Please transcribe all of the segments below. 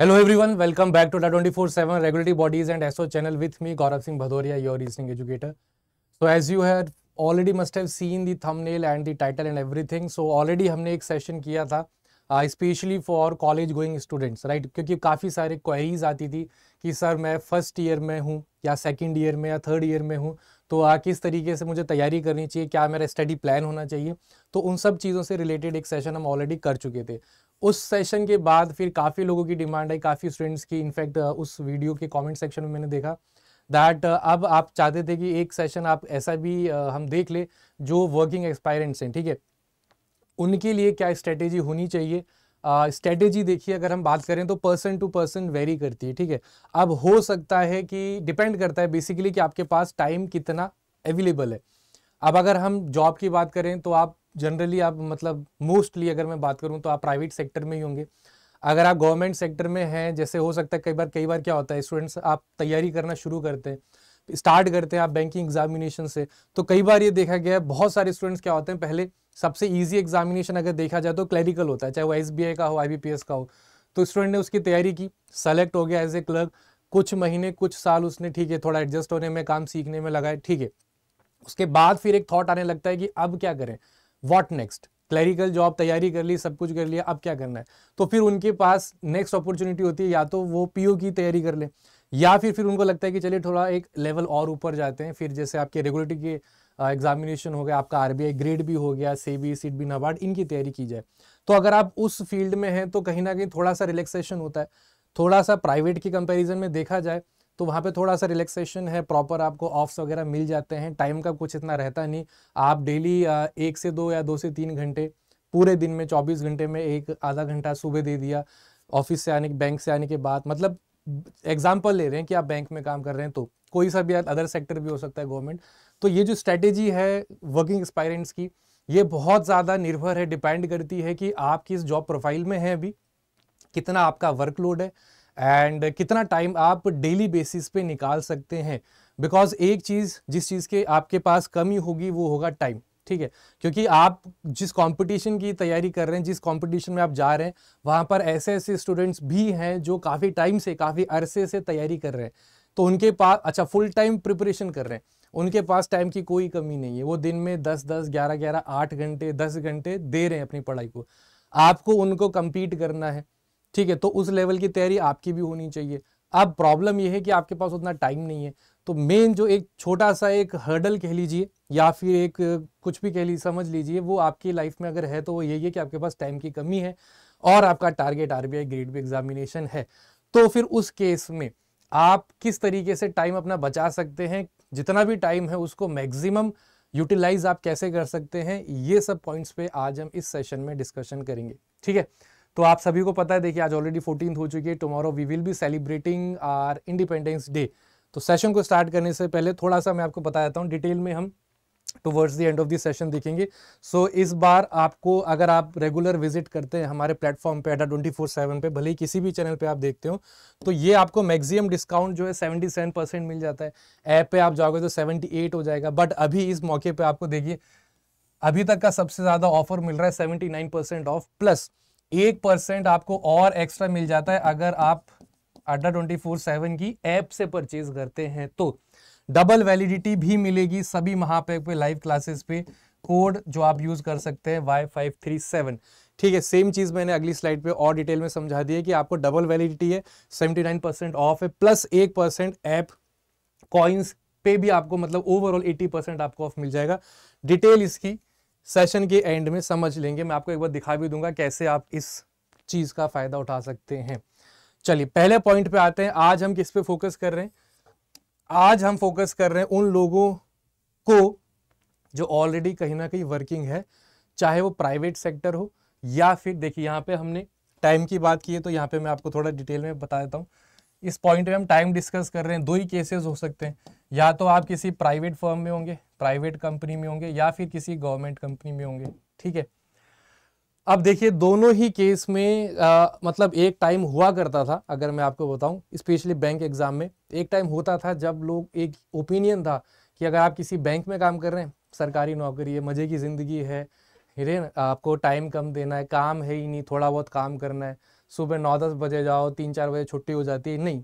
Hello everyone, welcome back to the 24/7 Regulatory Bodies and SO channel with me Gaurav Singh Bhadoria, your reasoning educator. So as you had already must have seen the thumbnail and the title and everything. So already हमने एक session किया था specially for college going students, right? क्योंकि काफ़ी सारे queries आती थी कि सर मैं फर्स्ट ईयर में हूँ या सेकंड ईयर में या थर्ड ईयर में हूँ, तो किस तरीके से मुझे तैयारी करनी चाहिए, क्या मेरा स्टडी प्लान होना चाहिए। तो उन सब चीज़ों से रिलेटेड एक सेशन हम ऑलरेडी कर चुके थे। उस सेशन के बाद फिर काफ़ी लोगों की डिमांड आई, काफ़ी स्टूडेंट्स की। इनफैक्ट उस वीडियो के कमेंट सेक्शन में मैंने देखा दैट अब आप चाहते थे कि एक सेशन आप ऐसा भी हम देख ले जो वर्किंग एक्सपायरेंट्स हैं, ठीक है, उनके लिए क्या स्ट्रेटेजी होनी चाहिए। स्ट्रेटेजी देखिए, अगर हम बात करें तो पर्सन टू पर्सन वेरी करती है, ठीक है। अब हो सकता है कि डिपेंड करता है बेसिकली कि आपके पास टाइम कितना अवेलेबल है। अब अगर हम जॉब की बात करें तो आप जनरली आप मतलब मोस्टली अगर मैं बात करूं तो आप प्राइवेट सेक्टर में ही होंगे। अगर आप गवर्नमेंट सेक्टर में हैं, जैसे हो सकता है कई बार क्या होता है, स्टूडेंट्स आप तैयारी करना शुरू करते हैं, स्टार्ट करते हैं आप बैंकिंग एग्जामिनेशन से, तो कई बार ये देखा गया है बहुत सारे स्टूडेंट्स क्या होते हैं, पहले सबसे ईजी एग्जामिनेशन अगर देखा जाए तो क्लरिकल होता है, चाहे वो SBI का हो, IBPS का हो। तो स्टूडेंट ने उसकी तैयारी की, सेलेक्ट हो गया एज ए क्लर्क, कुछ महीने कुछ साल उसने, ठीक है, थोड़ा एडजस्ट होने में, काम सीखने में लगाए, ठीक है। उसके बाद फिर एक थॉट आने लगता है कि अब क्या करें, व्हाट नेक्स्ट। क्लरिकल जॉब तैयारी कर ली, सब कुछ कर लिया, अब क्या करना है। तो फिर उनके पास नेक्स्ट अपॉर्चुनिटी होती है या तो वो PO की तैयारी कर ले, या फिर उनको लगता है कि चलिए थोड़ा एक लेवल और ऊपर जाते हैं, फिर जैसे आपके रेगुलेटरी के एग्जामिनेशन हो गया, आपका RBI ग्रेड भी हो गया, SEBI, SIDBI, NABARD, इनकी तैयारी की जाए। तो अगर आप उस फील्ड में हैं तो कहीं ना कहीं थोड़ा सा रिलैक्सेशन होता है, थोड़ा सा प्राइवेट की कंपैरिजन में देखा जाए तो वहाँ पे थोड़ा सा रिलैक्सेशन है, प्रॉपर आपको ऑफ्स वगैरह मिल जाते हैं, टाइम का कुछ इतना रहता नहीं। आप डेली 1 से 2 या 2 से 3 घंटे पूरे दिन में, 24 घंटे में एक आधा घंटा सुबह दे दिया, ऑफिस से आने, बैंक से आने के बाद, मतलब एग्जाम्पल ले रहे हैं कि आप बैंक में काम कर रहे हैं, तो कोई सा भी अदर सेक्टर भी हो सकता है, गवर्नमेंट। तो ये जो स्ट्रेटेजी है वर्किंग एक्सपायरेंट्स की, ये बहुत ज़्यादा निर्भर है, डिपेंड करती है कि आप किस जॉब प्रोफाइल में हैं अभी, कितना आपका वर्कलोड है एंड कितना टाइम आप डेली बेसिस पे निकाल सकते हैं। बिकॉज एक चीज़, जिस चीज़ के आपके पास कमी होगी वो होगा टाइम, ठीक है। क्योंकि आप जिस कंपटीशन की तैयारी कर रहे हैं, जिस कंपटीशन में आप जा रहे हैं, वहाँ पर ऐसे ऐसे स्टूडेंट्स भी हैं जो काफ़ी टाइम से, काफ़ी अरसे से तैयारी कर रहे हैं। तो उनके पास, अच्छा, फुल टाइम प्रिपरेशन कर रहे हैं, उनके पास टाइम की कोई कमी नहीं है। वो दिन में 10-10, 11-11, 8 घंटे, 10 घंटे दे रहे हैं अपनी पढ़ाई को। आपको उनको compete करना है, ठीक है, तो उस लेवल की तैयारी आपकी भी होनी चाहिए। अब प्रॉब्लम यह है कि आपके पास उतना टाइम नहीं है। तो मेन जो एक छोटा सा एक हर्डल कह लीजिए या फिर एक कुछ भी कह लीजिए, समझ लीजिए, वो आपकी लाइफ में अगर है तो वो यही है कि आपके पास टाइम की कमी है और आपका target RBI grade B examination है। तो फिर उस केस में आप किस तरीके से टाइम अपना बचा सकते हैं, जितना भी टाइम है उसको मैक्सिमम यूटिलाइज आप कैसे कर सकते हैं, ये सब पॉइंट्स पे आज हम इस सेशन में डिस्कशन करेंगे, ठीक है। तो आप सभी को पता है, देखिए आज ऑलरेडी 14th हो चुकी है, tomorrow we will be celebrating our independence day. तो सेशन को स्टार्ट करने से पहले थोड़ा सा मैं आपको बता देता हूँ, डिटेल में हम towards the end of the session देखेंगे। सो इस बार आपको, अगर आप रेगुलर विजिट करते हैं हमारे प्लेटफॉर्म पे, अड्डा 24/7 पे, भले ही किसी भी चैनल पे आप देखते हो, तो ये आपको मैक्सिमम डिस्काउंट जो है 77% मिल जाता है। ऐप पे आप जाओगे तो 78 हो जाएगा, बट अभी इस मौके पे आपको देखिए अभी तक का सबसे ज्यादा ऑफर मिल रहा है 79% ऑफ, प्लस 1% आपको और एक्स्ट्रा मिल जाता है अगर आप अड्डा 24/7 की ऐप से परचेज करते हैं। तो डबल वैलिडिटी भी मिलेगी सभी महापैक पे, लाइव क्लासेस पे, कोड जो आप यूज कर सकते हैं Y537, ठीक है। सेम चीज मैंने अगली स्लाइड पे और डिटेल में समझा दी है कि आपको डबल वैलिडिटी है, 79% ऑफ है, प्लस 1% ऐप कॉइन्स पे भी आपको, मतलब ओवरऑल 80% आपको ऑफ मिल जाएगा। डिटेल इसकी सेशन के एंड में समझ लेंगे, मैं आपको एक बार दिखा भी दूंगा कैसे आप इस चीज का फायदा उठा सकते हैं। चलिए पहले पॉइंट पे आते हैं। आज हम किस पे फोकस कर रहे हैं? आज हम फोकस कर रहे हैं उन लोगों को जो ऑलरेडी कहीं ना कहीं वर्किंग है, चाहे वो प्राइवेट सेक्टर हो या फिर, देखिए यहाँ पे हमने टाइम की बात की है, तो यहाँ पे मैं आपको थोड़ा डिटेल में बता देता हूँ। इस पॉइंट पे हम टाइम डिस्कस कर रहे हैं, दो ही केसेस हो सकते हैं, या तो आप किसी प्राइवेट फर्म में होंगे, प्राइवेट कंपनी में होंगे, या फिर किसी गवर्नमेंट कंपनी में होंगे, ठीक है। अब देखिए दोनों ही केस में मतलब एक टाइम हुआ करता था, अगर मैं आपको बताऊं, स्पेशली बैंक एग्जाम में एक टाइम होता था जब लोग, एक ओपिनियन था कि अगर आप किसी बैंक में काम कर रहे हैं, सरकारी नौकरी है, मजे की जिंदगी है, हिरे आपको टाइम कम देना है, काम है ही नहीं, थोड़ा बहुत काम करना है, सुबह 9-10 बजे जाओ, 3-4 बजे छुट्टी हो जाती है, नहीं।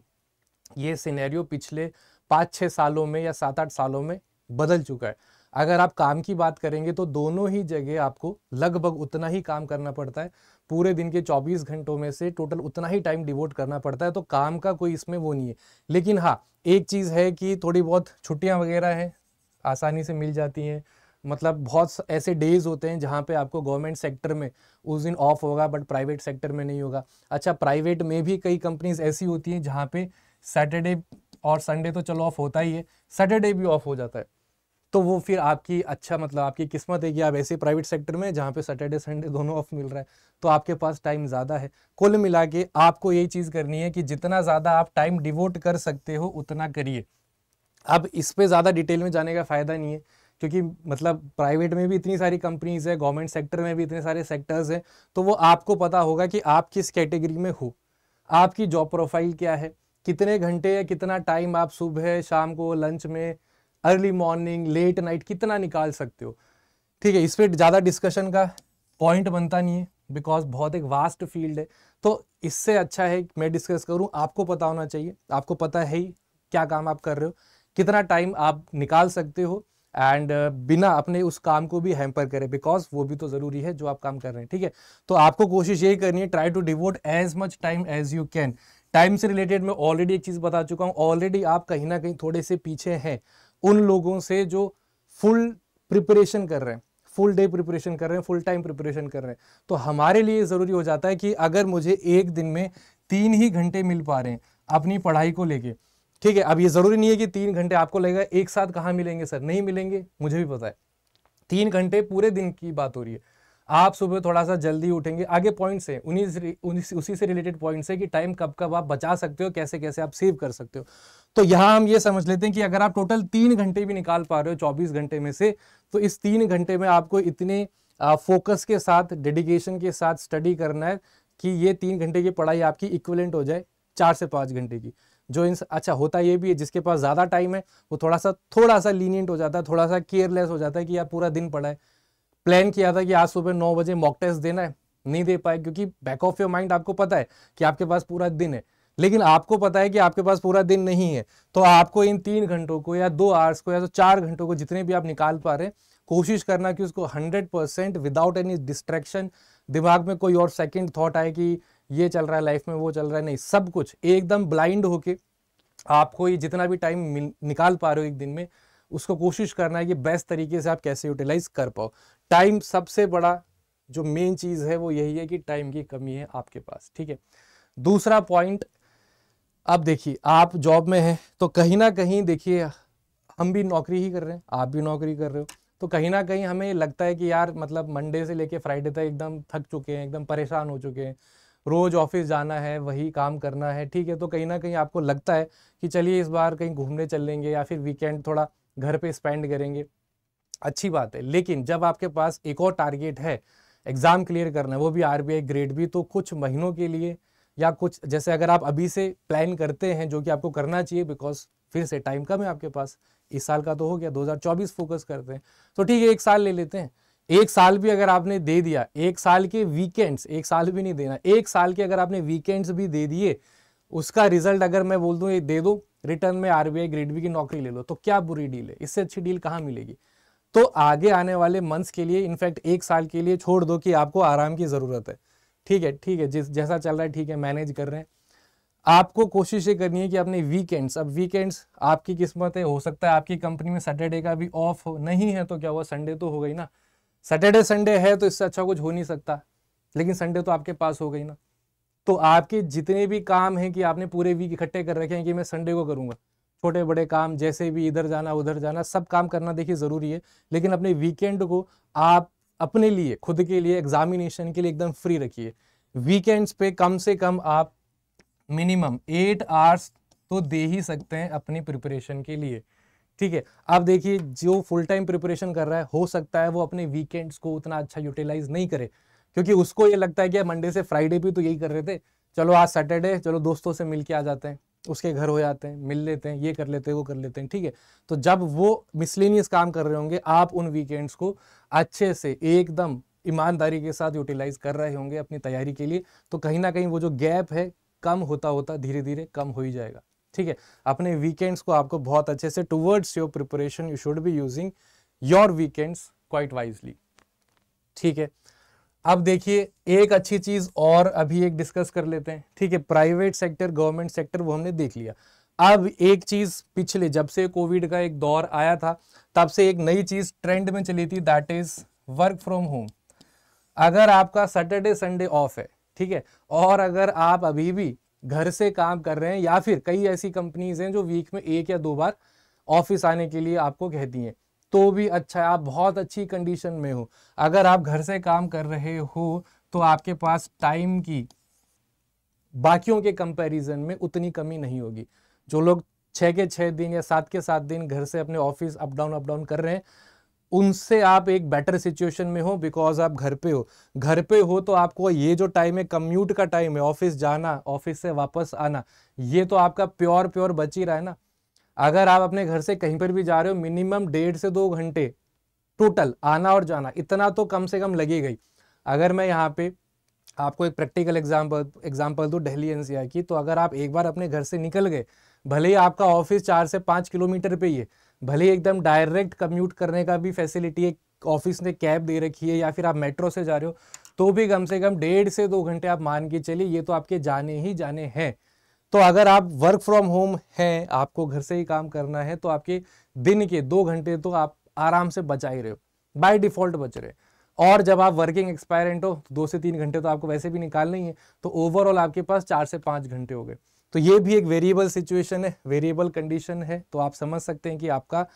ये सिनेरियो पिछले 5-6 सालों में या 7-8 सालों में बदल चुका है। अगर आप काम की बात करेंगे तो दोनों ही जगह आपको लगभग उतना ही काम करना पड़ता है। पूरे दिन के 24 घंटों में से टोटल उतना ही टाइम डिवोट करना पड़ता है, तो काम का कोई इसमें वो नहीं है। लेकिन हाँ, एक चीज़ है कि थोड़ी बहुत छुट्टियां वगैरह हैं, आसानी से मिल जाती हैं। मतलब बहुत ऐसे डेज होते हैं जहाँ पे आपको गवर्नमेंट सेक्टर में उस दिन ऑफ होगा, बट प्राइवेट सेक्टर में नहीं होगा। अच्छा, प्राइवेट में भी कई कंपनीज ऐसी होती हैं जहाँ पे सैटरडे और संडे तो चलो ऑफ होता ही है, सैटरडे भी ऑफ हो जाता है। तो वो फिर आपकी अच्छा मतलब आपकी किस्मत है कि आप ऐसे प्राइवेट सेक्टर में जहाँ पे सैटरडे संडे दोनों ऑफ मिल रहा है, तो आपके पास टाइम ज़्यादा है। कुल मिला के आपको यही चीज़ करनी है कि जितना ज़्यादा आप टाइम डिवोट कर सकते हो उतना करिए। अब इस पे ज़्यादा डिटेल में जाने का फ़ायदा नहीं है, क्योंकि मतलब प्राइवेट में भी इतनी सारी कंपनीज है, गवर्नमेंट सेक्टर में भी इतने सारे सेक्टर्स हैं, तो वो आपको पता होगा कि आप किस कैटेगरी में हो, आपकी जॉब प्रोफाइल क्या है, कितने घंटे या कितना टाइम आप सुबह शाम को लंच में, अर्ली मॉर्निंग, लेट नाइट कितना निकाल सकते हो। ठीक है, इस पर ज़्यादा डिस्कशन का पॉइंट बनता नहीं है, बिकॉज बहुत एक वास्ट फील्ड है। तो इससे अच्छा है मैं डिस्कस करूं, आपको पता होना चाहिए, आपको पता है ही क्या काम आप कर रहे हो, कितना टाइम आप निकाल सकते हो, एंड बिना अपने उस काम को भी हैम्पर करें, बिकॉज वो भी तो ज़रूरी है जो आप काम कर रहे हैं। ठीक है, तो आपको कोशिश यही करनी है, try to devote as much time as you can. Time से रिलेटेड मैं ऑलरेडी एक चीज़ बता चुका हूँ, ऑलरेडी आप कहीं ना कहीं थोड़े से पीछे हैं उन लोगों से जो फुल प्रिपरेशन कर रहे हैं, फुल डे प्रिपरेशन कर रहे हैं, फुल टाइम प्रिपरेशन कर रहे हैं। तो हमारे लिए ज़रूरी हो जाता है कि अगर मुझे एक दिन में 3 ही घंटे मिल पा रहे हैं अपनी पढ़ाई को लेके, ठीक है, अब ये ज़रूरी नहीं है कि 3 घंटे आपको लगेगा एक साथ कहाँ मिलेंगे सर, नहीं मिलेंगे, मुझे भी पता है। 3 घंटे पूरे दिन की बात हो रही है। आप सुबह थोड़ा सा जल्दी उठेंगे, आगे पॉइंट्स हैं उसी से रिलेटेड पॉइंट्स है कि टाइम कब कब आप बचा सकते हो, कैसे कैसे आप सेव कर सकते हो। तो यहाँ हम ये समझ लेते हैं कि अगर आप टोटल 3 घंटे भी निकाल पा रहे हो 24 घंटे में से, तो इस 3 घंटे में आपको इतने फोकस के साथ, डेडिकेशन के साथ स्टडी करना है कि ये 3 घंटे की पढ़ाई आपकी इक्विवेलेंट हो जाए 4 से 5 घंटे की। जो अच्छा होता ये भी है, जिसके पास ज़्यादा टाइम है वो थोड़ा सा लीनियंट हो जाता है, थोड़ा सा केयरलेस हो जाता है कि यार पूरा दिन पढ़ा है, प्लान किया था कि आज सुबह 9 बजे मॉक टेस्ट देना है, नहीं दे पाए, क्योंकि बैक ऑफ योर माइंड आपको पता है कि आपके पास पूरा दिन है, लेकिन आपको पता है कि आपके पास पूरा दिन नहीं है। तो आपको इन 3 घंटों को या 2 आवर्स को या तो 4 घंटों को, जितने भी आप निकाल पा रहे हैं, कोशिश करना कि उसको 100% विदाउट एनी डिस्ट्रैक्शन, दिमाग में कोई और सेकंड थॉट आए कि ये चल रहा है लाइफ में, वो चल रहा है, नहीं, सब कुछ एकदम ब्लाइंड होके आपको ये जितना भी टाइम निकाल पा रहे हो एक दिन में, उसको कोशिश करना है कि बेस्ट तरीके से आप कैसे यूटिलाइज कर पाओ। टाइम सबसे बड़ा जो मेन चीज़ है वो यही है कि टाइम की कमी है आपके पास। ठीक है, दूसरा पॉइंट, अब देखिए आप जॉब में हैं तो कहीं ना कहीं, देखिए हम भी नौकरी ही कर रहे हैं, आप भी नौकरी कर रहे हो, तो कहीं ना कहीं हमें लगता है कि यार मतलब मंडे से लेके फ्राइडे तक एकदम थक चुके हैं, एकदम परेशान हो चुके हैं, रोज ऑफिस जाना है, वही काम करना है। ठीक है, तो कहीं ना कहीं आपको लगता है कि चलिए इस बार कहीं घूमने चल लेंगे या फिर वीकेंड थोड़ा घर पे स्पेंड करेंगे, अच्छी बात है। लेकिन जब आपके पास एक और टारगेट है, एग्जाम क्लियर करना है, वो भी आरबीआई ग्रेड भी, तो कुछ महीनों के लिए या कुछ, जैसे अगर आप अभी से प्लान करते हैं, जो कि आपको करना चाहिए, बिकॉज फिर से टाइम कम है आपके पास, इस साल का तो हो गया, 2024 फोकस करते हैं, तो ठीक है 1 साल ले लेते हैं। 1 साल भी अगर आपने दे दिया, 1 साल के वीकेंड्स, 1 साल भी नहीं देना, 1 साल के अगर आपने वीकेंड्स भी दे दिए, उसका रिजल्ट अगर मैं बोल दूं ये दे दो, रिटर्न में आरबीआई ग्रेड बी की नौकरी ले लो, तो क्या बुरी डील है, इससे अच्छी डील कहाँ मिलेगी। तो आगे आने वाले मंथ्स के लिए, इनफैक्ट 1 साल के लिए छोड़ दो कि आपको आराम की ज़रूरत है। ठीक है, जैसा चल रहा है ठीक है, मैनेज कर रहे हैं। आपको कोशिश ये करनी है कि अपने वीकेंड्स, अब वीकेंड्स आपकी किस्मत है, हो सकता है आपकी कंपनी में सैटरडे का भी ऑफ हो, नहीं है तो क्या हुआ, संडे तो हो गई ना। सैटरडे संडे है तो इससे अच्छा कुछ हो नहीं सकता, लेकिन संडे तो आपके पास हो गई ना। तो आपके जितने भी काम हैं कि आपने पूरे वीक इकट्ठे कर रखे हैं कि मैं संडे को करूंगा, छोटे बड़े काम जैसे भी, इधर जाना उधर जाना, सब काम करना देखिए ज़रूरी है, लेकिन अपने वीकेंड को आप अपने लिए, खुद के लिए, एग्जामिनेशन के लिए एकदम फ्री रखिए। वीकेंड्स पे कम से कम आप मिनिमम 8 आवर्स तो दे ही सकते हैं अपनी प्रिपरेशन के लिए। ठीक है, अब देखिए जो फुल टाइम प्रिपरेशन कर रहा है, हो सकता है वो अपने वीकेंड्स को उतना अच्छा यूटिलाइज नहीं करे, क्योंकि उसको ये लगता है कि मंडे से फ्राइडे भी तो यही कर रहे थे, चलो आज सैटरडे, चलो दोस्तों से मिल के आ जाते हैं, उसके घर हो जाते हैं, मिल लेते हैं, ये कर लेते हैं, वो कर लेते हैं। ठीक है, तो जब वो मिसलेनियस काम कर रहे होंगे, आप उन वीकेंड्स को अच्छे से एकदम ईमानदारी के साथ यूटिलाइज कर रहे होंगे अपनी तैयारी के लिए, तो कहीं ना कहीं वो जो गैप है कम होता होता धीरे धीरे कम हो ही जाएगा। ठीक है, अपने वीकेंड्स को आपको बहुत अच्छे से towards your preparation you should be using your weekends quite wisely. ठीक है, अब देखिए एक अच्छी चीज और अभी एक डिस्कस कर लेते हैं। ठीक है, प्राइवेट सेक्टर गवर्नमेंट सेक्टर वो हमने देख लिया। अब एक चीज पिछले जब से कोविड का एक दौर आया था तब से एक नई चीज ट्रेंड में चली थी, that is work from home. अगर आपका सैटरडे संडे ऑफ है, ठीक है, और अगर आप अभी भी घर से काम कर रहे हैं, या फिर कई ऐसी कंपनीज हैं जो वीक में 1 या 2 बार ऑफिस आने के लिए आपको कहती हैं, तो भी अच्छा है, आप बहुत अच्छी कंडीशन में हो। अगर आप घर से काम कर रहे हो तो आपके पास टाइम की बाकियों के कंपैरिजन में उतनी कमी नहीं होगी। जो लोग 6 के 6 दिन या 7 के 7 दिन घर से अपने ऑफिस अप डाउन कर रहे हैं, उनसे आप एक बेटर सिचुएशन में हो, बिकॉज आप घर पे हो। घर पे हो तो आपको ये जो टाइम है, कम्यूट का टाइम है, ऑफिस जाना ऑफिस से वापस आना, ये तो आपका प्योर बच ही रहा है ना। अगर आप अपने घर से कहीं पर भी जा रहे हो, मिनिमम 1.5 से 2 घंटे टोटल आना और जाना, इतना तो कम से कम लगेगा ही। अगर मैं यहाँ पे आपको एक प्रैक्टिकल एग्जाम्पल दूं दिल्ली एनसीआर की, तो अगर आप एक बार अपने घर से निकल गए, भले ही आपका ऑफिस 4 से 5 किलोमीटर पे ही है, भले ही एकदम डायरेक्ट कम्यूट करने का भी फैसिलिटी है, ऑफिस ने कैब दे रखी है, या फिर आप मेट्रो से जा रहे हो, तो भी कम से कम 1.5 से 2 घंटे आप मान के चलिए, ये तो आपके जाने ही जाने हैं। तो अगर आप वर्क फ्रॉम होम हैं, आपको घर से ही काम करना है, तो आपके दिन के 2 घंटे तो आप आराम से बचा ही रहे हो, बाय डिफॉल्ट बच रहे। और जब आप वर्किंग एक्सपायरेंट हो, 2 से 3 घंटे तो आपको वैसे भी निकालना ही है, तो ओवरऑल आपके पास 4 से 5 घंटे हो गए। तो ये भी एक वेरिएबल सिचुएशन है, वेरिएबल कंडीशन है, तो आप समझ सकते हैं कि आपका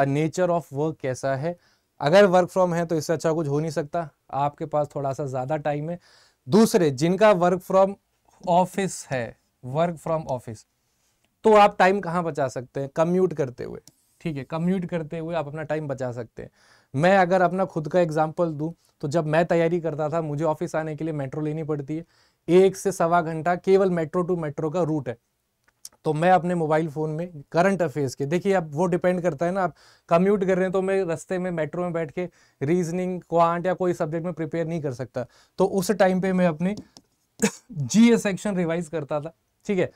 नेचर ऑफ वर्क कैसा है। अगर वर्क फ्रॉम है तो इससे अच्छा कुछ हो नहीं सकता, आपके पास थोड़ा सा ज़्यादा टाइम है। दूसरे जिनका वर्क फ्रॉम ऑफिस है, वर्क फ्रॉम ऑफिस, तो आप टाइम कहाँ बचा सकते हैं? कम्यूट करते हुए। ठीक है, कम्यूट करते हुए आप अपना टाइम बचा सकते हैं। मैं अगर अपना खुद का एग्जांपल दूं, तो जब मैं तैयारी करता था, मुझे ऑफिस आने के लिए मेट्रो लेनी पड़ती है, 1 से सवा घंटा केवल मेट्रो टू मेट्रो का रूट है। तो मैं अपने मोबाइल फोन में करंट अफेयर्स के, देखिए अब वो डिपेंड करता है ना, आप कम्यूट कर रहे हैं तो मैं रास्ते में मेट्रो में बैठ के रीजनिंग, क्वांट या कोई सब्जेक्ट में प्रिपेयर नहीं कर सकता, तो उस टाइम पे मैं अपने जीए सेक्शन रिवाइज करता था। ठीक है,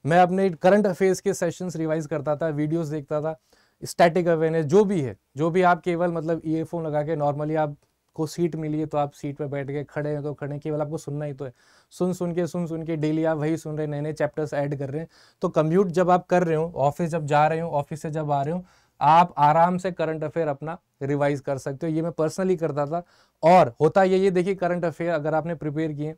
मैं अपने करंट अफेयर्स के सेशंस रिवाइज करता था, वीडियोस देखता था, स्टैटिक अवेयरनेस जो भी है, जो भी आप केवल मतलब ईयरफोन लगा के, नॉर्मली आपको सीट मिली है तो आप सीट पे बैठ के, खड़े हैं तो खड़े, केवल आपको सुनना ही तो है, सुन के डेली आप वही सुन रहे हैं, नए नए चैप्टर्स ऐड कर रहे हैं। तो कम्यूट जब आप कर रहे हो, ऑफिस जब जा रहे हो, ऑफिस से जब आ रहे हो, आप आराम से करंट अफेयर अपना रिवाइज कर सकते हो। ये मैं पर्सनली करता था। और होता ये देखिए, करंट अफेयर अगर आपने प्रिपेयर किए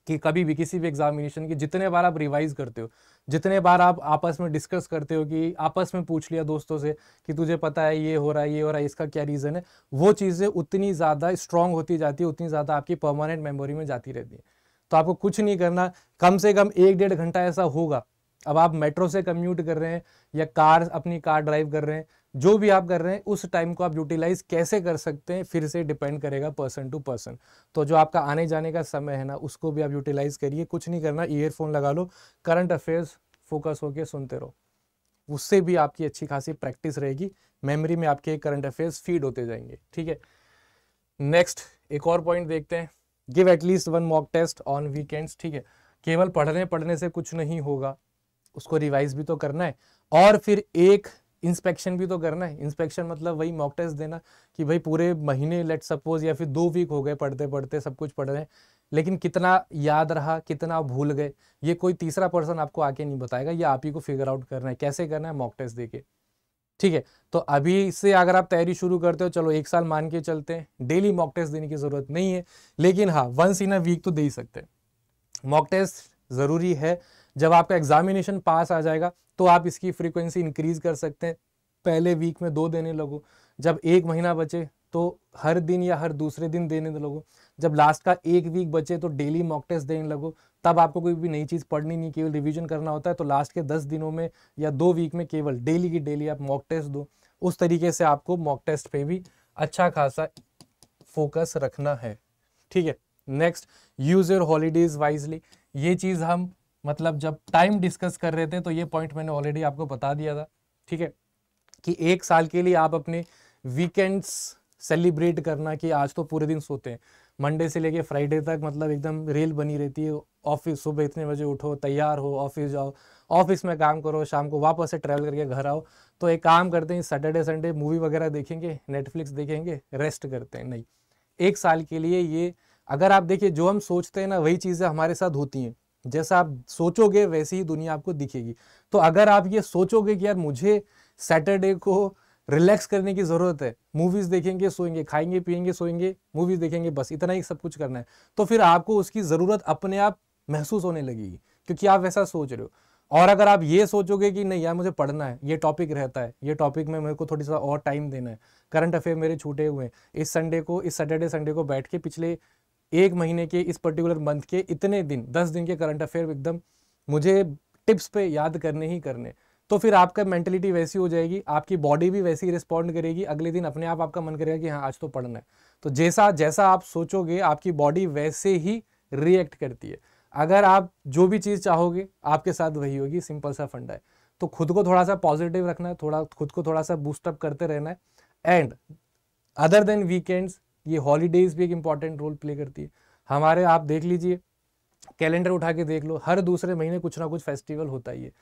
कि कभी भी किसी भी एग्जामिनेशन की, जितने बार आप रिवाइज करते हो, जितने बार आप आपस में डिस्कस करते हो, कि आपस में पूछ लिया दोस्तों से कि तुझे पता है ये हो रहा है, ये हो रहा है, इसका क्या रीज़न है, वो चीज़ें उतनी ज़्यादा स्ट्रांग होती जाती है, उतनी ज़्यादा आपकी परमानेंट मेमोरी में जाती रहती है। तो आपको कुछ नहीं करना, कम से कम 1-1.5 घंटा ऐसा होगा। अब आप मेट्रो से कम्यूट कर रहे हैं या अपनी कार ड्राइव कर रहे हैं, जो भी आप कर रहे हैं, उस टाइम को आप यूटिलाइज कैसे कर सकते हैं, फिर से डिपेंड करेगा पर्सन टू पर्सन। तो जो आपका आने जाने का समय है ना, उसको भी आप यूटिलाइज करिए। कुछ नहीं करना, ईयरफोन लगा लो, करंट अफेयर्स फोकस होकर सुनते रहो, उससे भी आपकी अच्छी खासी प्रैक्टिस रहेगी, मेमोरी में आपके करंट अफेयर्स फीड होते जाएंगे। ठीक है, नेक्स्ट एक और पॉइंट देखते हैं, give at least 1 mock test on weekends. ठीक है, केवल पढ़ने से कुछ नहीं होगा, उसको रिवाइज भी तो करना है, और फिर एक इंस्पेक्शन भी तो करना है। इंस्पेक्शन मतलब वही मॉक टेस्ट देना कि भाई पूरे महीने, लेट सपोज, या फिर 2 वीक हो गए पढ़ते पढ़ते, सब कुछ पढ़ रहे हैं, लेकिन कितना याद रहा, कितना भूल गए, ये कोई तीसरा पर्सन आपको आके नहीं बताएगा, ये आप ही को फिगर आउट करना है। कैसे करना है? मॉक टेस्ट देके। ठीक है, तो अभी से अगर आप तैयारी शुरू करते हो, चलो 1 साल मान के चलते हैं, डेली मॉक टेस्ट देने की जरूरत नहीं है, लेकिन हाँ, वंस इन अ वीक तो दे ही सकते हैं। मॉक टेस्ट जरूरी है। जब आपका एग्जामिनेशन पास आ जाएगा तो आप इसकी फ्रीक्वेंसी इंक्रीज कर सकते हैं, पहले वीक में 2 देने लगो, जब 1 महीना बचे तो हर दिन या हर दूसरे दिन देने लगो, जब लास्ट का 1 वीक बचे तो डेली मॉक टेस्ट देने लगो। तब आपको कोई भी नई चीज़ पढ़नी नहीं, केवल रिवीजन करना होता है, तो लास्ट के 10 दिनों में या 2 वीक में केवल डेली की डेली आप मॉक टेस्ट दो। उस तरीके से आपको मॉक टेस्ट पे भी अच्छा खासा फोकस रखना है। ठीक है, next, use your holidays wisely. ये चीज़ हम मतलब जब टाइम डिस्कस कर रहे थे तो ये पॉइंट मैंने ऑलरेडी आपको बता दिया था। ठीक है, कि 1 साल के लिए आप अपने वीकेंड्स सेलिब्रेट करना कि आज तो पूरे दिन सोते हैं, मंडे से लेके फ्राइडे तक मतलब एकदम रेल बनी रहती है, ऑफिस सुबह इतने बजे उठो, तैयार हो, ऑफिस जाओ, ऑफिस में काम करो, शाम को वापस से ट्रैवल करके घर आओ। तो एक काम करते हैं, सैटरडे संडे मूवी वगैरह देखेंगे, नेटफ्लिक्स देखेंगे, रेस्ट करते हैं। नहीं, एक साल के लिए ये, अगर आप देखिए जो हम सोचते हैं ना वही चीज़ें हमारे साथ होती हैं, जैसा आप सोचोगे वैसी ही दुनिया आपको दिखेगी। तो अगर आप ये सोचोगे कि यार मुझे सैटरडे को रिलैक्स करने की ज़रूरत है, मूवीज़ देखेंगे सोएंगे, खाएंगे पिएंगे सोएंगे, मूवीज़ देखेंगे, बस इतना ही सब कुछ करना है, तो फिर आपको उसकी ज़रूरत अपने आप महसूस होने लगेगी, क्योंकि आप वैसा सोच रहे हो। और अगर आप ये सोचोगे कि नहीं यार मुझे पढ़ना है, ये टॉपिक रहता है, ये टॉपिक में मेरे को थोड़ी सा और टाइम देना है, करंट अफेयर मेरे छूटे हुए हैं, इस सैटरडे संडे को बैठ के पिछले एक महीने के, इस पर्टिकुलर मंथ के इतने दिन, 10 दिन के करंट अफेयर एकदम मुझे टिप्स पे याद करने ही करने, तो फिर आपका मेंटलिटी वैसी हो जाएगी, आपकी बॉडी भी वैसी ही रिस्पॉन्ड करेगी, अगले दिन अपने आप आपका मन करेगा कि हाँ आज तो पढ़ना है। तो जैसा जैसा आप सोचोगे आपकी बॉडी वैसे ही रिएक्ट करती है। अगर आप जो भी चीज़ चाहोगे आपके साथ वही होगी, सिंपल सा फंडा है। तो खुद को थोड़ा सा पॉजिटिव रखना है, खुद को थोड़ा सा बूस्टअप करते रहना है। एंड अदर देन वीकेंड्स, ये हॉलीडेज भी एक इंपॉर्टेंट रोल प्ले करती है हमारे। आप देख लीजिए, कैलेंडर उठा के देख लो, हर दूसरे महीने कुछ ना कुछ फेस्टिवल होता ही है।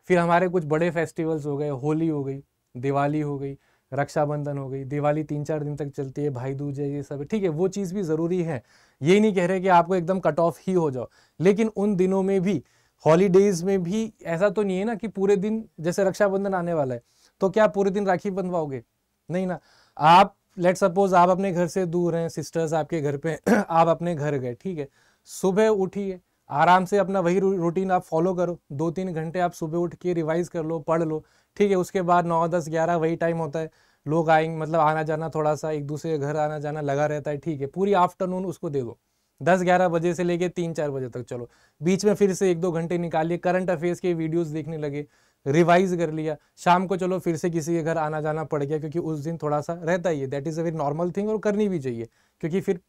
फिर हमारे कुछ बड़े फेस्टिवल्स हो गए, होली हो गई, दिवाली हो गई, रक्षाबंधन हो गई। दिवाली 3-4 दिन तक चलती है, भाई दूज है, ये सब है, ठीक है, वो चीज़ भी ज़रूरी है, ये नहीं कह रहे कि आपको एकदम कट ऑफ ही हो जाओ, लेकिन उन दिनों में भी, हॉलीडेज में भी ऐसा तो नहीं है ना कि पूरे दिन, जैसे रक्षाबंधन आने वाला है तो क्या पूरे दिन राखी बंधवाओगे? नहीं ना। आप लेट सपोज आप अपने घर से दूर हैं, सिस्टर्स आपके घर पे आप अपने घर गए, ठीक है, सुबह उठिए, आराम से अपना वही रूटीन आप फॉलो करो, 2-3 घंटे आप सुबह उठ के रिवाइज कर लो, पढ़ लो, ठीक है। उसके बाद 9, 10, 11 वही टाइम होता है, लोग आएंगे, मतलब आना जाना, थोड़ा सा एक दूसरे के घर आना जाना लगा रहता है, ठीक है, पूरी आफ्टरनून उसको दे दो, 10-11 बजे से लेके 3-4 बजे तक। चलो बीच में फिर से 1-2 घंटे निकालिए, करंट अफेयर्स के वीडियोस देखने लगे, रिवाइज कर लिया, शाम को चलो फिर से किसी के घर आना जाना पड़ गया, क्योंकि उस दिन थोड़ा सा रहता ही है, that is a very normal thing, और करनी भी चाहिए, क्योंकि फिर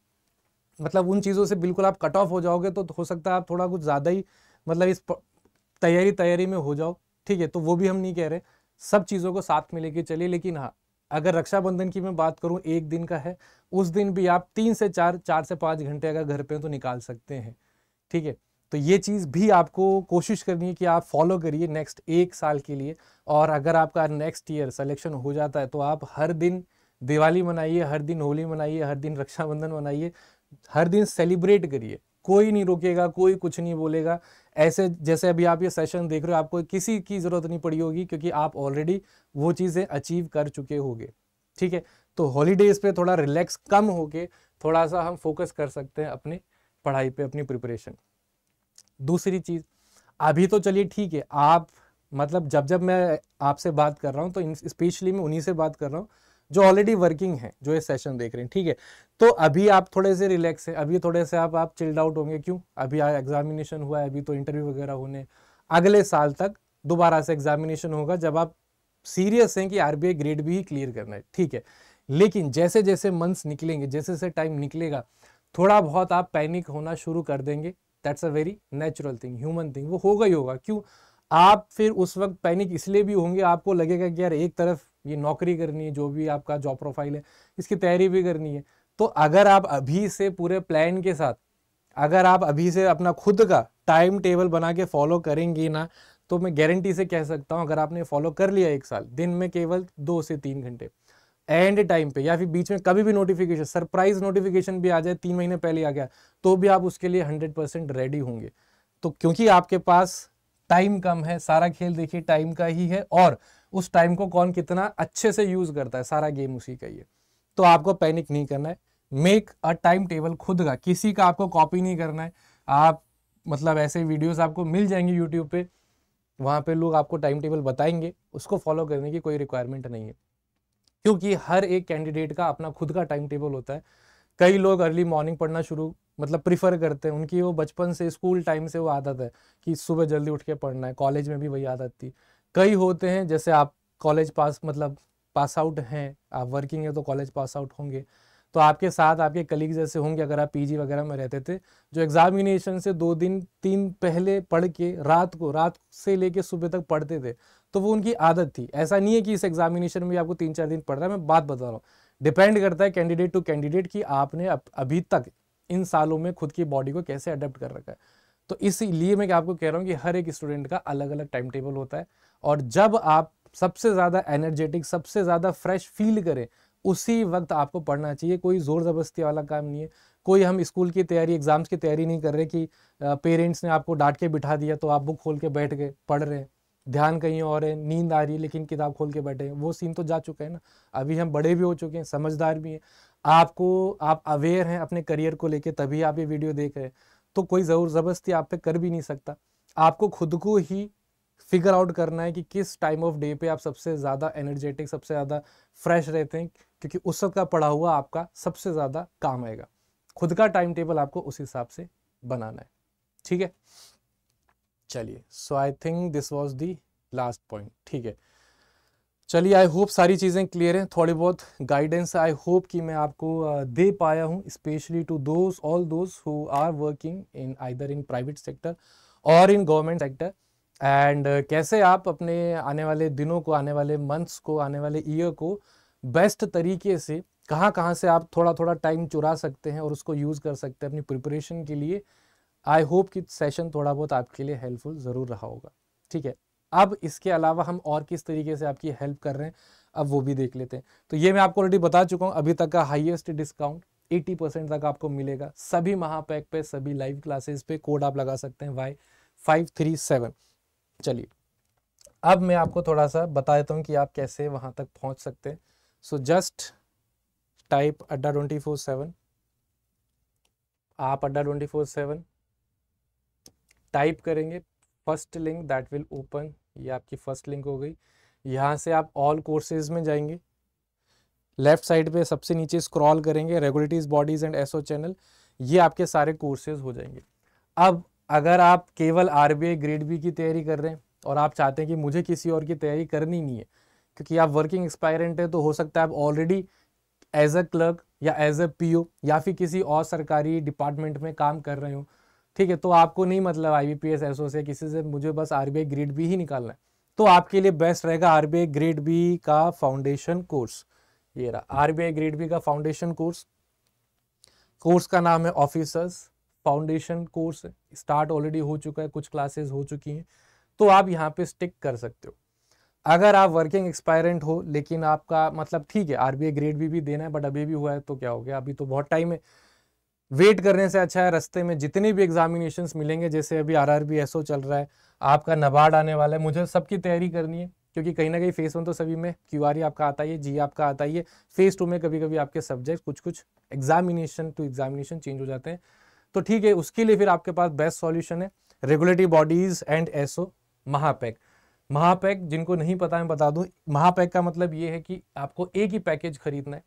मतलब उन चीज़ों से बिल्कुल आप कट ऑफ हो जाओगे तो हो सकता है आप थोड़ा कुछ ज़्यादा ही मतलब इस तैयारी में हो जाओ, ठीक है। तो वो भी हम नहीं कह रहे, सब चीज़ों को साथ में लेके चलिए। लेकिन हाँ, अगर रक्षाबंधन की मैं बात करूँ, एक दिन का है, उस दिन भी आप 3 से 4 घंटे अगर घर पे तो निकाल सकते हैं, ठीक है। तो ये चीज़ भी आपको कोशिश करनी है कि आप फॉलो करिए नेक्स्ट 1 साल के लिए। और अगर आपका नेक्स्ट ईयर सिलेक्शन हो जाता है तो आप हर दिन दिवाली मनाइए, हर दिन होली मनाइए, हर दिन रक्षाबंधन मनाइए, हर दिन सेलिब्रेट करिए, कोई नहीं रोकेगा, कोई कुछ नहीं बोलेगा। ऐसे जैसे अभी आप ये सेशन देख रहे हो, आपको किसी की ज़रूरत नहीं पड़ी होगी, क्योंकि आप ऑलरेडी वो चीज़ें अचीव कर चुके होगे, ठीक है। तो हॉलीडेज़ पे थोड़ा रिलैक्स कम होके थोड़ा सा हम फोकस कर सकते हैं अपनी पढ़ाई पे, अपनी प्रिपरेशन। दूसरी चीज़, अभी तो चलिए ठीक है, आप मतलब जब मैं आपसे बात कर रहा हूँ तो स्पेशली मैं उन्हीं से बात कर रहा हूँ जो ऑलरेडी वर्किंग है, जो ये सेशन देख रहे हैं, ठीक है। तो अभी आप थोड़े से रिलैक्स है, अभी थोड़े से आप चिल्ड आउट होंगे, क्यों? अभी एग्जामिनेशन हुआ है, अभी तो इंटरव्यू वगैरह होने, अगले साल तक दोबारा से एग्जामिनेशन होगा, जब आप सीरियस हैं कि आरबीआई ग्रेड भी ही क्लियर करना है, ठीक है। लेकिन जैसे जैसे मंथ्स निकलेंगे, जैसे जैसे टाइम निकलेगा, थोड़ा बहुत आप पैनिक होना शुरू कर देंगे, that's a very natural thing, human thing, वो होगा ही होगा। क्यों? आप फिर उस वक्त पैनिक इसलिए भी होंगे, आपको लगेगा कि यार एक तरफ ये नौकरी करनी है, जो भी आपका जॉब प्रोफाइल है, इसकी तैयारी भी करनी है। तो अगर आप अभी से पूरे प्लान के साथ, अगर आप अभी से अपना खुद का टाइम टेबल बना के फॉलो करेंगे ना, तो मैं गारंटी से कह सकता हूँ, अगर आपने फॉलो कर लिया 1 साल, दिन में केवल 2 से 3 घंटे एंड टाइम पे, या फिर बीच में कभी भी नोटिफिकेशन, सरप्राइज नोटिफिकेशन भी आ जाए, 3 महीने पहले आ गया, तो भी आप उसके लिए 100% रेडी होंगे। तो क्योंकि आपके पास टाइम कम है, सारा खेल देखिए टाइम का ही है, और उस टाइम को कौन कितना अच्छे से यूज करता है, सारा गेम उसी का ही है। तो आपको पैनिक नहीं करना है, मेक अ टाइम टेबल खुद का, किसी का आपको कॉपी नहीं करना है। आप मतलब ऐसे वीडियोस आपको मिल जाएंगे यूट्यूब पे, वहाँ पे लोग आपको टाइम टेबल बताएंगे, उसको फॉलो करने की कोई रिक्वायरमेंट नहीं है, क्योंकि हर एक कैंडिडेट का अपना खुद का टाइम टेबल होता है। कई लोग अर्ली मॉर्निंग पढ़ना शुरू मतलब प्रीफर करते हैं, उनकी वो बचपन से स्कूल टाइम से वो आदत है कि सुबह जल्दी उठ के पढ़ना है, कॉलेज में भी वही आदत थी। कई होते हैं, जैसे आप कॉलेज पास मतलब पास आउट हैं, आप वर्किंग है तो कॉलेज पास आउट होंगे, तो आपके साथ आपके कलीग जैसे होंगे, अगर आप पीजी वगैरह में रहते थे, जो एग्जामिनेशन से 2 दिन 3 पहले पढ़ के रात से लेके सुबह तक पढ़ते थे, तो वो उनकी आदत थी। ऐसा नहीं है कि इस एग्जामिनेशन में आपको 3-4 दिन पढ़ रहा है, मैं बात बता रहा हूँ, डिपेंड करता है कैंडिडेट टू कैंडिडेट कि आपने अभी तक इन सालों में खुद की बॉडी को कैसे अडेप्ट कर रखा है। तो इसीलिए मैं आपको कह रहा हूँ कि हर एक स्टूडेंट का अलग अलग टाइम टेबल होता है, और जब आप सबसे ज़्यादा एनर्जेटिक, सबसे ज़्यादा फ्रेश फील करें, उसी वक्त आपको पढ़ना चाहिए। कोई ज़ोर ज़बरदस्ती वाला काम नहीं है। कोई हम स्कूल की तैयारी, एग्जाम्स की तैयारी नहीं कर रहे कि पेरेंट्स ने आपको डांट के बिठा दिया तो आप बुक खोल के बैठ गए पढ़ रहे हैं, ध्यान कहीं और है, नींद आ रही है लेकिन किताब खोल के बैठे हैं। वो सीन तो जा चुका है ना। अभी हम बड़े भी हो चुके हैं, समझदार भी हैं। आप अवेयर हैं अपने करियर को लेके, तभी आप ये वीडियो देख रहे हैं। तो कोई ज़रूर ज़बरदस्ती आप पे कर भी नहीं सकता। आपको खुद को ही फिगर आउट करना है कि किस टाइम ऑफ डे पे आप सबसे ज़्यादा एनर्जेटिक, सबसे ज़्यादा फ्रेश रहते हैं, क्योंकि उस वक्त का पढ़ा हुआ आपका सबसे ज़्यादा काम आएगा। खुद का टाइम टेबल आपको उस हिसाब से बनाना है, ठीक है। चलिए, so I think this was the last point, ठीक है। चलिए, आई होप सारी चीज़ें क्लियर हैं। थोड़ी बहुत गाइडेंस आई होप कि मैं आपको दे पाया हूँ, specially to those all those who are working in either in private sector और इन गवर्नमेंट सेक्टर। एंड कैसे आप अपने आने वाले दिनों को, आने वाले मंथ्स को, आने वाले ईयर को बेस्ट तरीके से कहाँ कहाँ से आप थोड़ा थोड़ा टाइम चुरा सकते हैं और उसको यूज़ कर सकते हैं अपनी प्रिपरेशन के लिए। आई होप कि सेशन थोड़ा बहुत आपके लिए हेल्पफुल ज़रूर रहा होगा, ठीक है। अब इसके अलावा हम और किस तरीके से आपकी हेल्प कर रहे हैं, अब वो भी देख लेते हैं। तो ये मैं आपको ऑलरेडी बता चुका हूँ, अभी तक का हाईएस्ट डिस्काउंट 80% तक आपको मिलेगा सभी महापैक पे, सभी लाइव क्लासेस पे। कोड आप लगा सकते हैं Y537। चलिए, अब मैं आपको थोड़ा सा बता देता हूँ कि आप कैसे वहाँ तक पहुँच सकते हैं। सो जस्ट टाइप अड्डा 24/7। आप अड्डा 24/7 टाइप करेंगे, first link that will open, ये आपकी फर्स्ट लिंक हो गई। यहाँ से आप ऑल कोर्सेज में जाएंगे, लेफ्ट साइड पे सबसे नीचे स्क्रॉल करेंगे, regulatories, bodies and SO channel, ये आपके सारे कोर्सेज हो जाएंगे। अब अगर आप केवल आरबीआई ग्रेड बी की तैयारी कर रहे हैं और आप चाहते हैं कि मुझे किसी और की तैयारी करनी नहीं है, क्योंकि आप वर्किंग एक्सपायरेंट है, तो हो सकता है आप ऑलरेडी एज अ क्लर्क या एज अ पीओ या फिर किसी और सरकारी डिपार्टमेंट में काम कर रहे हो, ठीक है। तो आपको नहीं मतलब आईबीपीएस एसओ से, किसी से, मुझे बस आरबीआई ग्रेड बी ही निकालना है, तो आपके लिए बेस्ट रहेगा आरबीआई ग्रेड बी का फाउंडेशन कोर्स। ये रहा आरबीआई ग्रेड बी का फाउंडेशन कोर्स। कोर्स का नाम है officers foundation course, start already हो चुका है, कुछ क्लासेस हो चुकी हैं, तो आप यहाँ पे स्टिक कर सकते हो। अगर आप वर्किंग एक्सपायरेंट हो, लेकिन आपका मतलब ठीक है आरबीआई ग्रेड बी भी देना है, बट अभी भी हुआ है तो क्या हो गया, अभी तो बहुत टाइम है। वेट करने से अच्छा है रास्ते में जितने भी एग्जामिनेशंस मिलेंगे, जैसे अभी आरआरबी एसओ चल रहा है, आपका नबार्ड आने वाला है, मुझे सबकी तैयारी करनी है, क्योंकि कहीं ना कहीं फेस 1 तो सभी में क्यूआरई आपका आता ही है, जी आपका आता ही है। फेस 2 में कभी कभी आपके सब्जेक्ट कुछ कुछ एग्जामिनेशन टू एग्जामिनेशन चेंज हो जाते हैं, तो ठीक है, उसके लिए फिर आपके पास बेस्ट सॉल्यूशन है रेगुलेटरी बॉडीज एंड एसओ महापैक। महापैक जिनको नहीं पता मैं बता दूं, महापैक का मतलब ये है कि आपको एक ही पैकेज खरीदना है,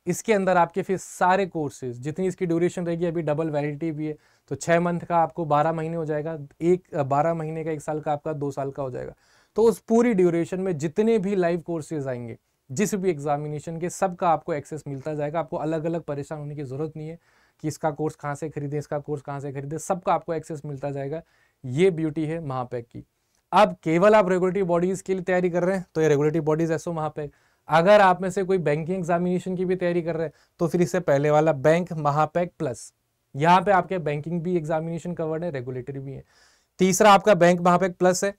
इसके अंदर आपके फिर सारे कोर्सेज, जितनी इसकी ड्यूरेशन रहेगी, अभी डबल वैलिडिटी भी है, तो 6 मंथ का आपको 12 महीने हो जाएगा, 12 महीने का 1 साल का आपका 2 साल का हो जाएगा। तो उस पूरी ड्यूरेशन में जितने भी लाइव कोर्सेज आएंगे, जिस भी एग्जामिनेशन के, सबका आपको एक्सेस मिलता जाएगा। आपको अलग अलग परेशान होने की जरूरत नहीं है कि इसका कोर्स कहाँ से खरीदे, इसका कोर्स कहाँ से खरीदे, सबका आपको एक्सेस मिलता जाएगा। ये ब्यूटी है महापैक की। अब केवल आप रेगुलेटरी बॉडीज के लिए तैयारी कर रहे हैं तो ये रेगुलेटरी बॉडीज एसओ महापैक। अगर आप में से कोई बैंकिंग एग्जामिनेशन की भी तैयारी कर रहे हैं तो फिर इससे पहले वाला बैंक महापैक प्लस, यहाँ पे आपके बैंकिंग भी एग्जामिनेशन कवर्ड है, रेगुलेटरी भी है। तीसरा आपका बैंक महापैक प्लस है।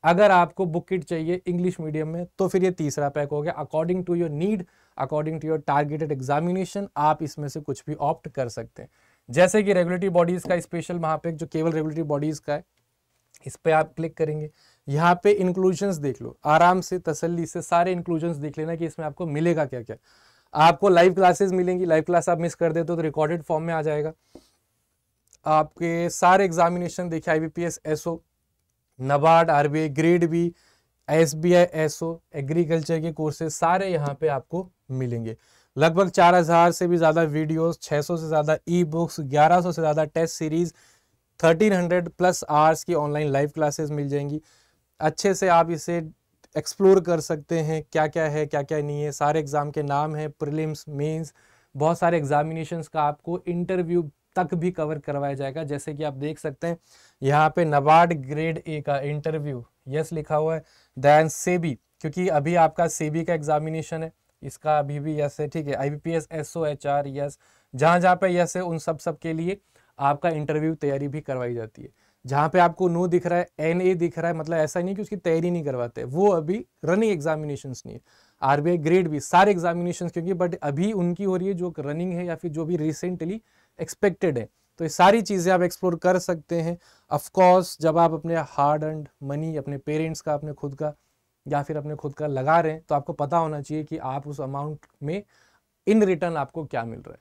अगर आपको बुक किट चाहिए इंग्लिश मीडियम में तो फिर ये तीसरा पैक हो गया। According to your need, according to your targeted examination, आप इसमें से कुछ भी ऑप्ट कर सकते हैं। जैसे कि रेगुलेटरी बॉडीज का स्पेशल महापैक जो केवल रेगुलेटरी बॉडीज का है, इस पे आप क्लिक करेंगे, यहाँ पे इंक्लूजन्स देख लो, आराम से तसल्ली से सारे इंक्लूजन्स देख लेना कि इसमें आपको मिलेगा क्या क्या। आपको लाइव क्लासेस मिलेंगी, लाइव क्लास आप मिस कर देते हो तो रिकॉर्डेड फॉर्म में आ जाएगा। आपके सारे एग्जामिनेशन देखिए, IBPS SO, NABARD, RBI grade B, SBI SO, agriculture के कोर्सेज सारे यहाँ पे आपको मिलेंगे। लगभग 4000 से भी ज़्यादा वीडियोस, 600 से ज़्यादा ई बुक्स, 1100 से ज़्यादा टेस्ट सीरीज, 1300 प्लस आवर्स की ऑनलाइन लाइव क्लासेस मिल जाएंगी। अच्छे से आप इसे एक्सप्लोर कर सकते हैं, क्या क्या है क्या क्या नहीं है। सारे एग्ज़ाम के नाम है, प्रीलिम्स, मेंस, बहुत सारे एग्जामिनेशंस का आपको इंटरव्यू तक भी कवर करवाया जाएगा। जैसे कि आप देख सकते हैं यहाँ पे नबार्ड ग्रेड ए का इंटरव्यू यस लिखा हुआ है, दैन सेबी, क्योंकि अभी आपका सेबी का एग्जामिनेशन है, इसका अभी भी यस है, ठीक है। IBPS SOHR यस, जहाँ जहाँ पे यस है उन सब के लिए आपका इंटरव्यू तैयारी भी करवाई जाती है। जहाँ पे आपको नो दिख रहा है, NA दिख रहा है, मतलब ऐसा नहीं कि उसकी तैयारी नहीं करवाते, वो अभी रनिंग एग्जामिनेशंस नहीं है। RBI ग्रेड भी सारे एग्जामिनेशंस क्योंकि बट अभी उनकी हो रही है जो रनिंग है या फिर जो भी रिसेंटली एक्सपेक्टेड है, तो ये सारी चीज़ें आप एक्सप्लोर कर सकते हैं। ऑफकोर्स जब आप अपने हार्ड अर्न्ड मनी, अपने पेरेंट्स का, अपने खुद का या फिर अपने खुद का लगा रहे हैं, तो आपको पता होना चाहिए कि आप उस अमाउंट में इन रिटर्न आपको क्या मिल रहा है,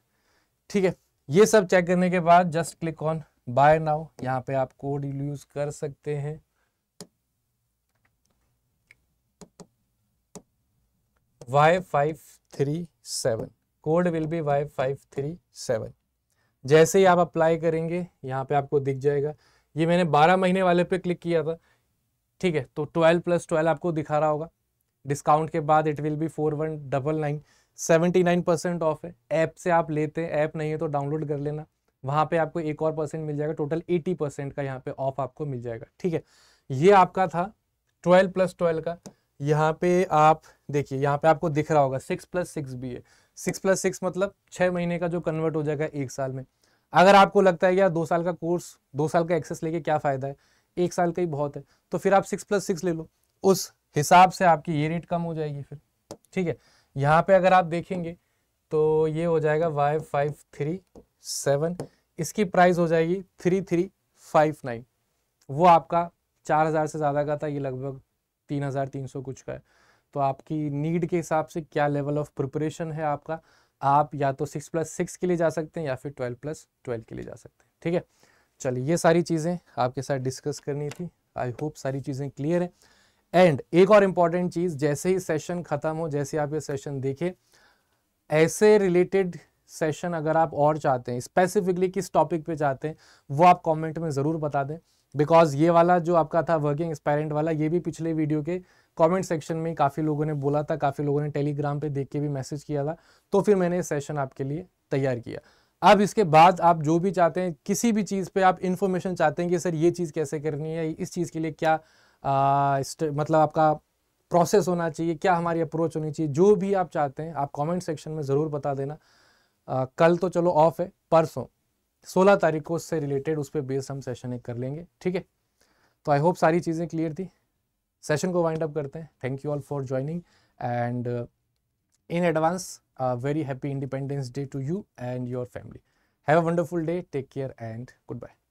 ठीक है। ये सब चेक करने के बाद just click on buy now, यहाँ पे आप कोड यूज कर सकते हैं Y537, code will be Y537। जैसे ही आप अप्लाई करेंगे यहाँ पे आपको दिख जाएगा, ये मैंने 12 महीने वाले पे क्लिक किया था, ठीक है, तो 12+12 आपको दिखा रहा होगा। डिस्काउंट के बाद इट विल बी 4199, 79% ऑफ है। ऐप से आप लेते हैं, ऐप नहीं है तो डाउनलोड कर लेना, वहाँ पे आपको एक और परसेंट मिल जाएगा, टोटल 80% का यहाँ पे ऑफ आपको मिल जाएगा, ठीक है। ये आपका था 12+12 का। यहाँ पे आप देखिए, यहाँ पे आपको दिख रहा होगा 6+6 भी है। 6+6 मतलब 6 महीने का जो कन्वर्ट हो जाएगा 1 साल में। अगर आपको लगता है यार 2 साल का कोर्स, 2 साल का एक्सेस लेके क्या फ़ायदा है, 1 साल का ही बहुत है, तो फिर आप 6+6 ले लो, उस हिसाब से आपकी ये रेट कम हो जाएगी फिर, ठीक है। यहाँ पे अगर आप देखेंगे तो ये हो जाएगा Y537, इसकी प्राइस हो जाएगी 3359। वो आपका 4000 से ज़्यादा का था, ये लगभग 3300 कुछ का है। तो आपकी नीड के हिसाब से क्या लेवल ऑफ प्रिपरेशन है आपका, आप या तो 6+6 के लिए जा सकते हैं या फिर 12+12 के लिए जा सकते हैं, ठीक है। चलिए, ये सारी चीज़ें आपके साथ डिस्कस करनी थी। आई होप सारी चीज़ें क्लियर है। एंड एक और इम्पॉर्टेंट चीज़, जैसे ही सेशन ख़त्म हो, जैसे आप ये सेशन देखें, ऐसे रिलेटेड सेशन अगर आप और चाहते हैं, स्पेसिफिकली किस टॉपिक पे चाहते हैं, वो आप कमेंट में ज़रूर बता दें। बिकॉज ये वाला जो आपका था वर्किंग एक्सपेरेंट वाला, ये भी पिछले वीडियो के कमेंट सेक्शन में काफ़ी लोगों ने बोला था, काफ़ी लोगों ने टेलीग्राम पे देख के भी मैसेज किया था, तो फिर मैंने ये सेशन आपके लिए तैयार किया। अब इसके बाद आप जो भी चाहते हैं, किसी भी चीज़ पे आप इन्फॉर्मेशन चाहते हैं कि सर ये चीज़ कैसे करनी है, इस चीज़ के लिए क्या मतलब आपका प्रोसेस होना चाहिए, क्या हमारी अप्रोच होनी चाहिए, जो भी आप चाहते हैं आप कमेंट सेक्शन में ज़रूर बता देना। कल तो चलो ऑफ है, परसों 16 तारीख को उससे रिलेटेड उस पर बेस्ड हम सेशन एक कर लेंगे, ठीक है। तो आई होप सारी चीज़ें क्लियर थी। सेशन को वाइंड अप करते हैं। Thank you all for joining and in advance very happy Independence Day to you and your family. Have a wonderful day, take care and good bye.